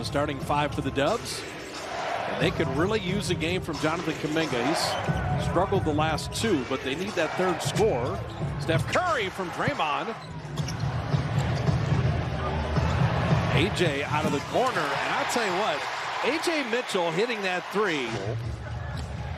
the starting five for the Dubs. And they could really use a game from Jonathan Kuminga. He's struggled the last two, but they need that third score. Steph Curry from Draymond. AJ out of the corner, and I'll tell you what, AJ Mitchell hitting that three.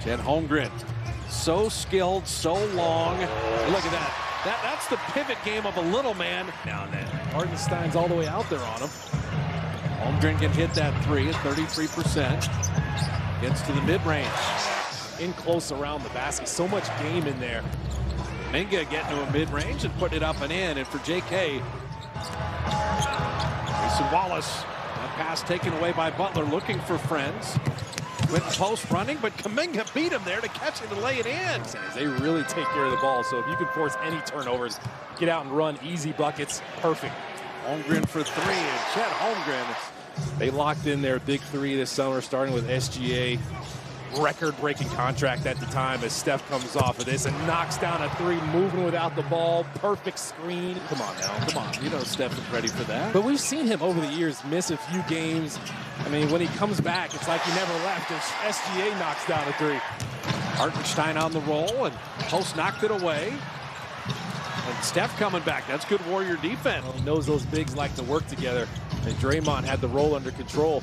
Chet Holmgren, so skilled, so long. Look at that. That's the pivot game of a little man. Now and then. Hartenstein's all the way out there on him. Holmgren can hit that three at 33%. Gets to the mid-range. In close around the basket. So much game in there. Kuminga getting to a mid-range and putting it up and in. And for JK, Mason Wallace. That pass taken away by Butler, looking for friends. Went post running, but Kuminga beat him there to catch it and lay it in. They really take care of the ball, so if you can force any turnovers, get out and run easy buckets, perfect. Holmgren for three, and Chet Holmgren. They locked in their big three this summer, starting with SGA. Record-breaking contract at the time as Steph comes off of this and knocks down a three, moving without the ball. Perfect screen. Come on now, come on. You know Steph is ready for that. But we've seen him over the years miss a few games. I mean, when he comes back, it's like he never left as SGA knocks down a three. Hartenstein on the roll, and Post knocked it away. And Steph coming back. That's good Warrior defense. Well, he knows those bigs like to work together. And Draymond had the roll under control.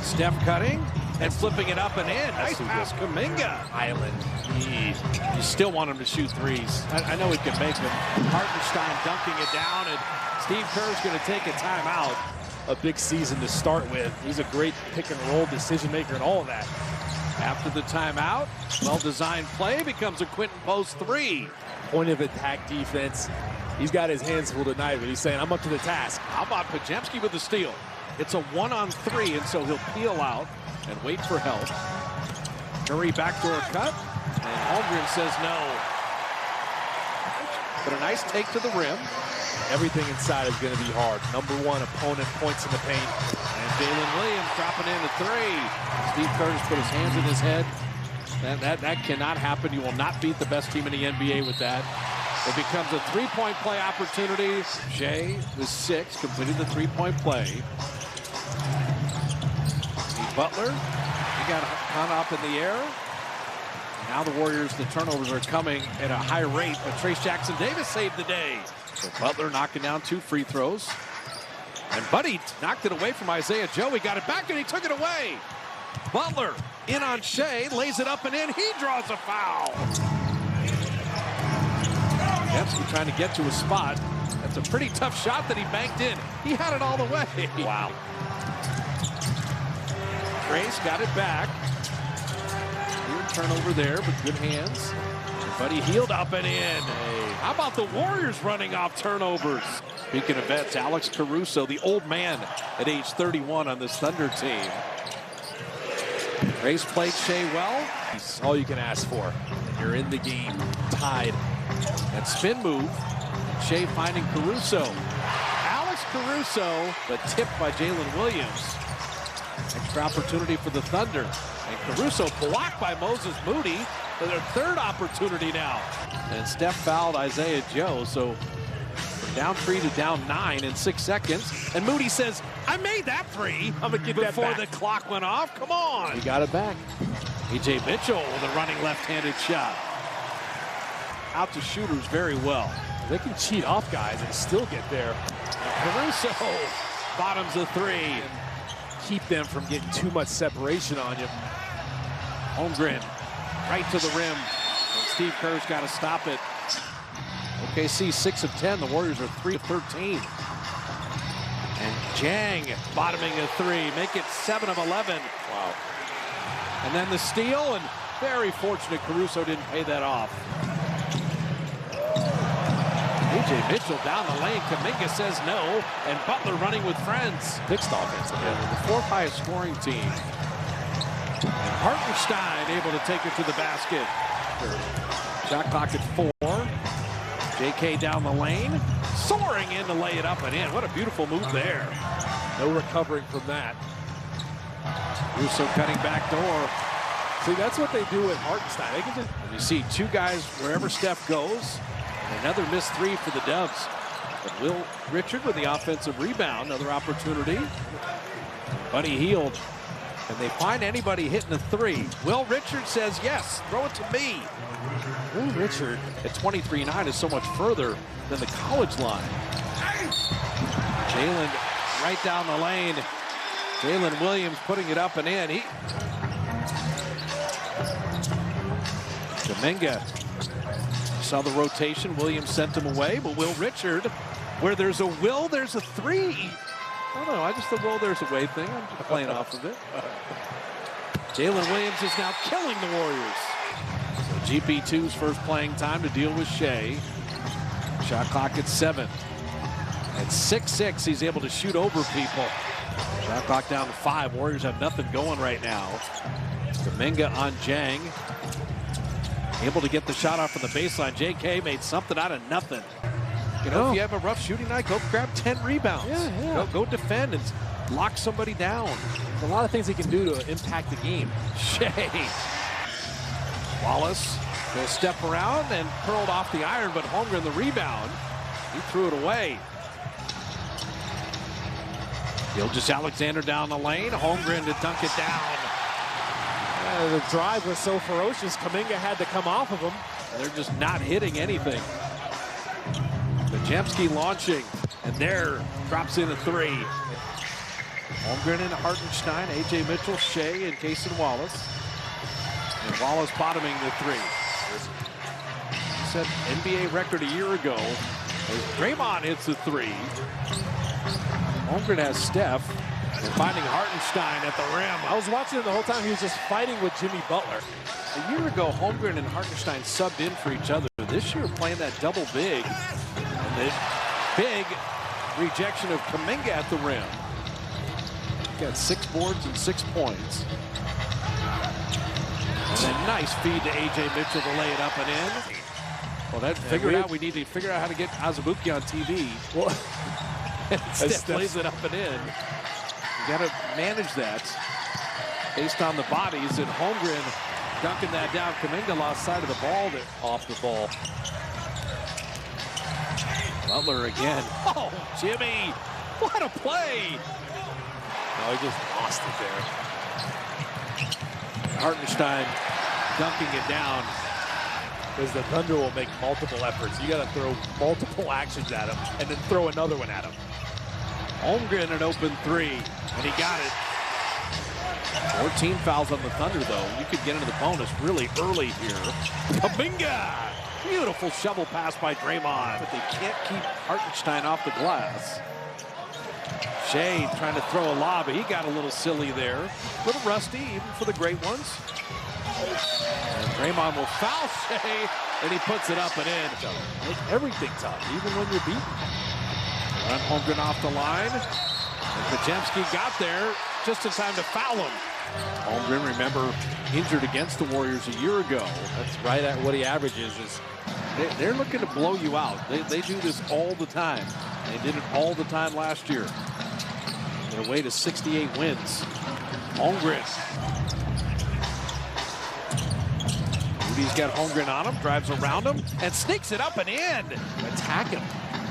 Steph cutting and flipping it up and in. Nice pass, Kuminga. Island. You still want him to shoot threes. I know he can make them. Hartenstein dunking it down, and Steve Kerr's going to take a timeout. A big season to start with. He's a great pick and roll decision maker and all of that. After the timeout, well-designed play becomes a Quinton Post three. Point of attack defense. He's got his hands full tonight, but he's saying, I'm up to the task. How about Podziemski with the steal? It's a 1-on-3, and so he'll peel out and wait for help. Curry backdoor cut, and Holmgren says no. But a nice take to the rim. Everything inside is going to be hard. Number one opponent points in the paint. And Jalen Williams dropping in a three. Steve Kerr just put his hands in his head. That cannot happen. You will not beat the best team in the NBA with that. It becomes a three-point play opportunity. Shea with 6, completed the three-point play. Steve Butler, he got caught up in the air. Now the Warriors, the turnovers are coming at a high rate, but Trace Jackson Davis saved the day. So Butler knocking down 2 free throws. And Buddy knocked it away from Isaiah Joe. He got it back and he took it away. Butler in on Shea, lays it up and in. He draws a foul. Podziemski trying to get to a spot. That's a pretty tough shot that he banked in. He had it all the way. Wow. Trace got it back. Weird turnover there, but good hands. Buddy healed up and in. Hey, how about the Warriors running off turnovers? Speaking of vets, Alex Caruso, the old man at age 31 on this Thunder team. Trace played Shea well. It's all you can ask for. You're in the game, tied. That spin move. Shea finding Caruso. Alex Caruso, but tipped by Jalen Williams. Extra opportunity for the Thunder. And Caruso blocked by Moses Moody for their third opportunity now. And Steph fouled Isaiah Joe, so from down 3 to down 9 in 6 seconds. And Moody says, I made that three. I'm gonna get that before back. The clock went off. Come on. He got it back. AJ Mitchell with a running left-handed shot. Out to shooters very well. They can cheat off guys and still get there. Caruso bottoms the three. Keep them from getting too much separation on you. Holmgren right to the rim. And Steve Kerr's got to stop it. OKC 6 of 10. The Warriors are 3 of 13. And Jang bottoming a three. Make it 7 of 11. Wow. And then the steal, and very fortunate Caruso didn't pay that off. AJ Mitchell down the lane. Kuminga says no, and Butler running with friends. Fixed offense again. The 4th highest scoring team. And Hartenstein able to take it to the basket. Shot clock at 4. JK down the lane, soaring in to lay it up and in. What a beautiful move there. No recovering from that. Russo cutting back door. See, that's what they do with Hartenstein. They can just... And you see 2 guys wherever Steph goes. And another missed 3 for the Dubs. But Will Richard with the offensive rebound. Another opportunity. Buddy Hield. Can they find anybody hitting a three? Will Richard says yes. Throw it to me. Will Richard at 23-9 is so much further than the college line. Jalen right down the lane. Jalen Williams putting it up and in. Dominga saw the rotation. Williams sent him away, but Will Richard, where there's a will, there's a three. I don't know, I just the will, there's a way thing. I'm just playing off of it. Jalen Williams is now killing the Warriors. So GP2's first playing time to deal with Shea. Shot clock at 7. At 6'6", he's able to shoot over people. Shot clock down to 5. Warriors have nothing going right now. Dominga on Jang. Able to get the shot off from the baseline. JK made something out of nothing. You know, if you have a rough shooting night, go grab 10 rebounds. Go defend and lock somebody down. There's a lot of things he can do to impact the game. Shea. Wallace will step around and curled off the iron, but Holmgren the rebound. He threw it away. Gilgeous-Alexander down the lane. Holmgren to dunk it down. The drive was so ferocious, Kuminga had to come off of him. They're just not hitting anything. Bajemski launching, and there drops in a three. Holmgren and Hartenstein, A.J. Mitchell, Shea, and Cason Wallace. And Wallace bottoming the three. He set NBA record a year ago as Draymond hits the three. Holmgren has Steph. And finding Hartenstein at the rim. I was watching him the whole time. He was just fighting with Jimmy Butler. A year ago, Holmgren and Hartenstein subbed in for each other. This year, playing that double big. And the big rejection of Kuminga at the rim. Got 6 boards and 6 points. And a nice feed to A.J. Mitchell to lay it up and in. Well, that figured out. We need to figure out how to get Azubuike on TV. Well, Steph lays it up and in. You got to manage that based on the bodies, and Holmgren dunking that down. Kuminga lost sight of the ball off the ball. Butler again. Oh, Jimmy, what a play. No, he just lost it there. Hartenstein dunking it down. Because the Thunder will make multiple efforts. You got to throw multiple actions at him and then throw another one at him. Holmgren an open three, and he got it. 14 fouls on the Thunder, though. You could get into the bonus really early here. Kuminga! Beautiful shovel pass by Draymond, but they can't keep Hartenstein off the glass. Shea trying to throw a lob, but he got a little silly there. A little rusty, even for the great ones. And Draymond will foul Shea, and he puts it up and in. Make everything tough, even when you're beaten. Run Holmgren off the line. And Bajemski got there just in time to foul him. Holmgren, remember, injured against the Warriors a year ago. That's right at what he averages. They're looking to blow you out. They do this all the time. They did it all the time last year. Their way to 68 wins. Holmgren. Rudy's got Holmgren on him, drives around him, and sneaks it up and in. Attack him.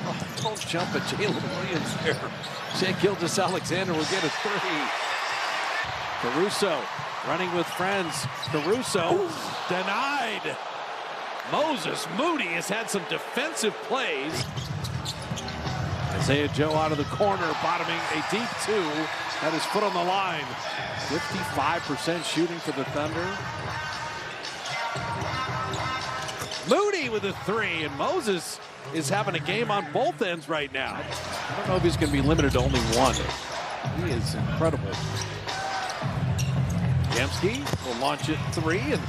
Oh, don't jump at Jalen Williams there. Shea Gilgeous-Alexander will get a three. Caruso running with friends. Caruso denied. Moses Moody has had some defensive plays. Isaiah Joe out of the corner, bottoming a deep two. Had his foot on the line. 55% shooting for the Thunder. Moody with a three, and Moses is having a game on both ends right now. I don't know if he's going to be limited to only one. He is incredible. Bajemski will launch it three, and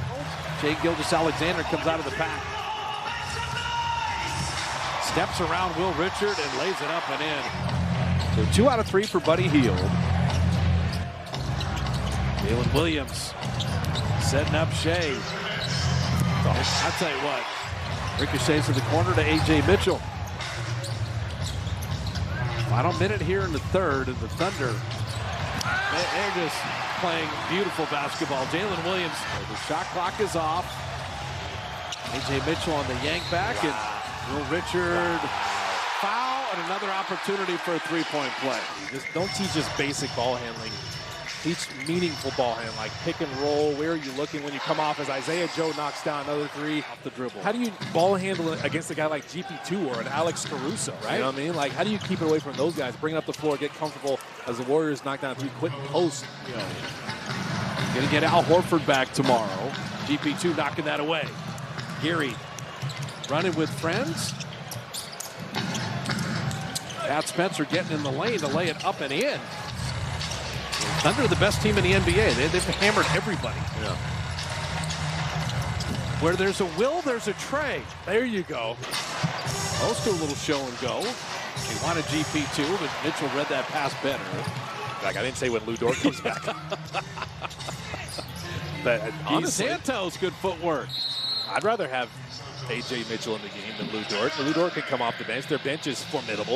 Shea Gilgeous-Alexander comes out of the pack. Steps around Will Richard and lays it up and in. So 2 out of 3 for Buddy Hield. Jalen Williams setting up Shea. I'll tell you what, ricochets to the corner to A.J. Mitchell. Final minute here in the third, and the Thunder, they're just playing beautiful basketball. Jalen Williams, the shot clock is off. A.J. Mitchell on the yank back, and Will Richard foul, and another opportunity for a three-point play. Just don't teach just basic ball handling. Teach meaningful ball handling, like pick and roll. Where are you looking when you come off as Isaiah Joe knocks down another three? Off the dribble. How do you ball handle it against a guy like GP2 or an Alex Caruso, right? You know what I mean? Like, how do you keep it away from those guys? Bring it up the floor, get comfortable as the Warriors knock down three, quit post. Gonna get Al Horford back tomorrow. GP2 knocking that away. Geary running with friends. Pat Spencer getting in the lane to lay it up and in. Thunder, the best team in the NBA. They've hammered everybody. Yeah. Where there's a will, there's a Trey. There you go. Those two a little show and go. They wanted GP2, but Mitchell read that pass better. Like, I didn't say when Lou Dort comes back. But honestly, Santos, good footwork. I'd rather have A.J. Mitchell in the game than Lou Dort. Lou Dort can come off the bench. Their bench is formidable.